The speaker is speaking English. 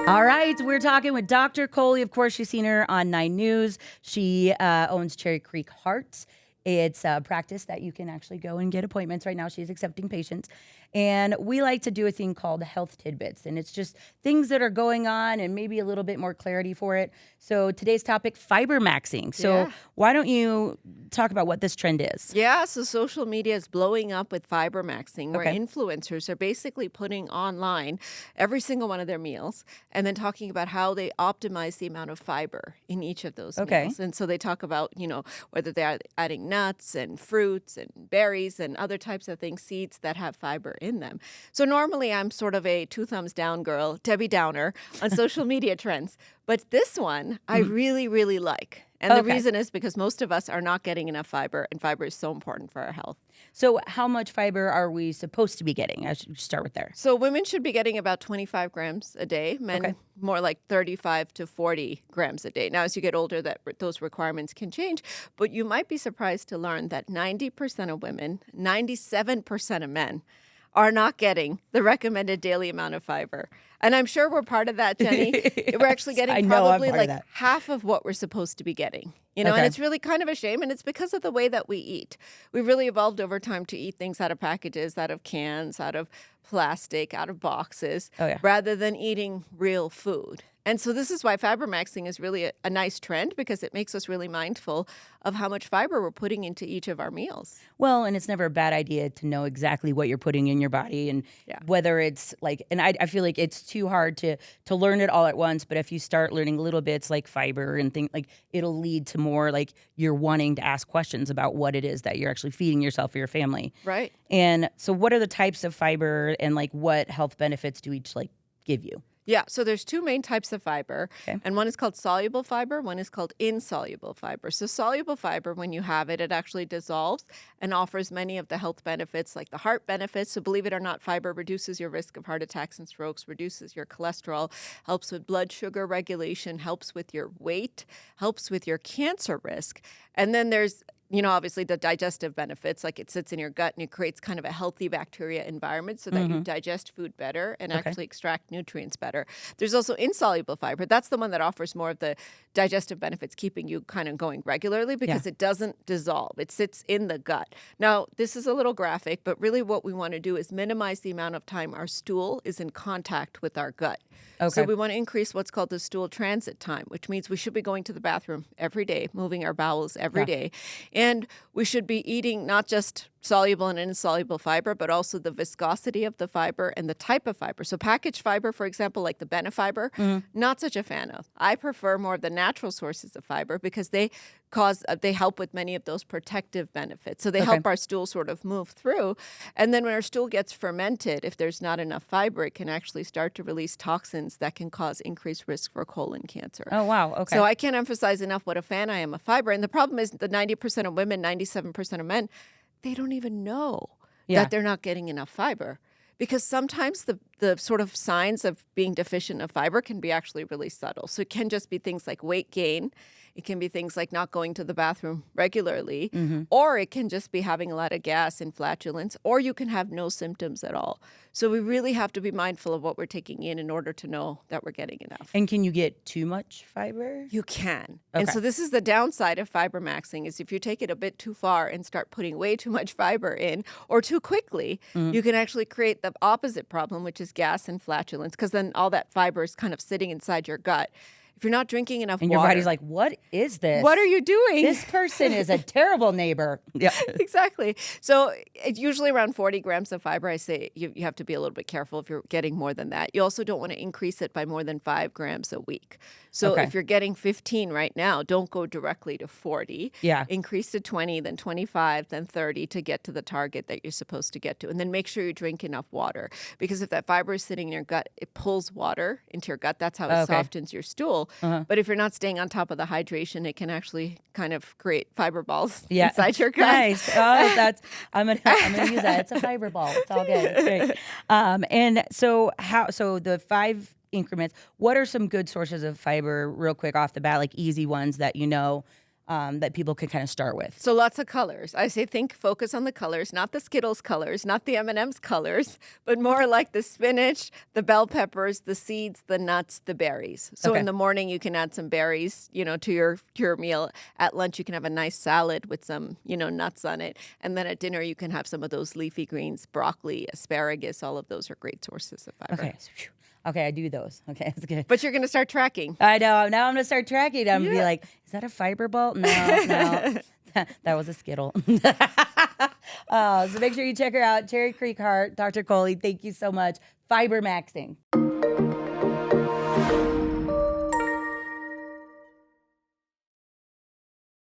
All right, we're talking with Dr. Kohli. Of course, you've seen her on 9 News. She owns Cherry Creek Heart. It's a practice that you can actually go and get appointments. Right now, she's accepting patients. And we like to do a thing called Health Tidbits. And it's just things that are going on and maybe a little bit more clarity for it. So today's topic, fiber maxing. So why don't you talk about what this trend is? Yeah, so social media is blowing up with fiber maxing, where influencers are basically putting online every single one of their meals and then talking about how they optimize the amount of fiber in each of those meals. And so they talk about, whether they're adding nuts and fruits and berries and other types of things, seeds that have fiber in them. So normally I'm sort of a 2 thumbs down girl, Debbie Downer, on social media trends. But this one I really, really like. And the reason is because most of us are not getting enough fiber, and fiber is so important for our health. So how much fiber are we supposed to be getting? I should start with there. So women should be getting about 25 grams a day. Men more like 35 to 40 grams a day. Now, as you get older, those requirements can change. But you might be surprised to learn that 90% of women, 97% of men are not getting the recommended daily amount of fiber. And I'm sure we're part of that, Jenny. Yes, we're actually getting probably like half of what we're supposed to be getting. And it's really kind of a shame. And it's because of the way that we eat. We've really evolved over time to eat things out of packages, out of cans, out of plastic, out of boxes, rather than eating real food. And so this is why fiber maxing is really a nice trend, because it makes us really mindful of how much fiber we're putting into each of our meals. Well, and it's never a bad idea to know exactly what you're putting in your body, and whether it's like, and I feel like it's too hard to learn it all at once. But if you start learning little bits like fiber and things, like, it'll lead to more like you're wanting to ask questions about what it is that you're actually feeding yourself or your family. Right. And so what are the types of fiber, and like what health benefits do each like give you? Yeah, so there's 2 main types of fiber, and one is called soluble fiber, one is called insoluble fiber. So soluble fiber, when you have it, it actually dissolves and offers many of the health benefits, like the heart benefits. So believe it or not, fiber reduces your risk of heart attacks and strokes, reduces your cholesterol, helps with blood sugar regulation, helps with your weight, helps with your cancer risk. And then there's obviously the digestive benefits, like it sits in your gut and it creates kind of a healthy bacteria environment so that you digest food better and actually extract nutrients better. There's also insoluble fiber. That's the one that offers more of the digestive benefits, keeping you kind of going regularly because it doesn't dissolve. It sits in the gut. Now, this is a little graphic, but really what we want to do is minimize the amount of time our stool is in contact with our gut. So we want to increase what's called the stool transit time, which means we should be going to the bathroom every day, moving our bowels every day. And we should be eating not just soluble and insoluble fiber, but also the viscosity of the fiber and the type of fiber. So packaged fiber, for example, like the Benefiber, not such a fan of. I prefer more of the natural sources of fiber because they help with many of those protective benefits. So they help our stool sort of move through. And then when our stool gets fermented, if there's not enough fiber, it can actually start to release toxins that can cause increased risk for colon cancer. Oh, wow. Okay. So I can't emphasize enough what a fan I am of fiber. And the problem is the 90% of women, 97% of men, they don't even know that they're not getting enough fiber. Because sometimes the sort of signs of being deficient of fiber can be actually really subtle. So it can just be things like weight gain. It can be things like not going to the bathroom regularly. Or it can just be having a lot of gas and flatulence. Or you can have no symptoms at all. So we really have to be mindful of what we're taking in order to know that we're getting enough. And can you get too much fiber? You can. And so this is the downside of fiber maxing, is if you take it a bit too far and start putting way too much fiber in or too quickly, you can actually create the opposite problem, which is gas and flatulence, because then all that fiber is kind of sitting inside your gut. If you're not drinking enough and water. your body's like, what is this? What are you doing? This person is a terrible neighbor. Yeah, exactly. So it's usually around 40 grams of fiber. I say you have to be a little bit careful if you're getting more than that. You also don't want to increase it by more than 5 grams a week. So if you're getting 15 right now, don't go directly to 40. Yeah. Increase to 20, then 25, then 30 to get to the target that you're supposed to get to. And then make sure you drink enough water. Because if that fiber is sitting in your gut, it pulls water into your gut. That's how it softens your stool. But if you're not staying on top of the hydration, it can actually kind of create fiber balls inside your gut. Nice. Oh, I'm gonna use that. It's a fiber ball. It's all good. It's great. And so the 5 increments. What are some good sources of fiber, real quick off the bat, like easy ones that that people can kind of start with. So lots of colors. I say focus on the colors, not the Skittles colors, not the M&M's colors, but more like the spinach, the bell peppers, the seeds, the nuts, the berries. So Okay. in the morning you can add some berries, to your meal. At lunch you can have a nice salad with some, nuts on it. And then at dinner you can have some of those leafy greens, broccoli, asparagus, all of those are great sources of fiber. Okay. Okay, I do those. Okay, that's good. But you're going to start tracking. I know. Now I'm gonna start tracking. I'm gonna be like, is that a fiber ball? No, that was a Skittle. So make sure you check her out. Cherry Creek Heart, Dr. Kohli. Thank you so much. Fiber maxing.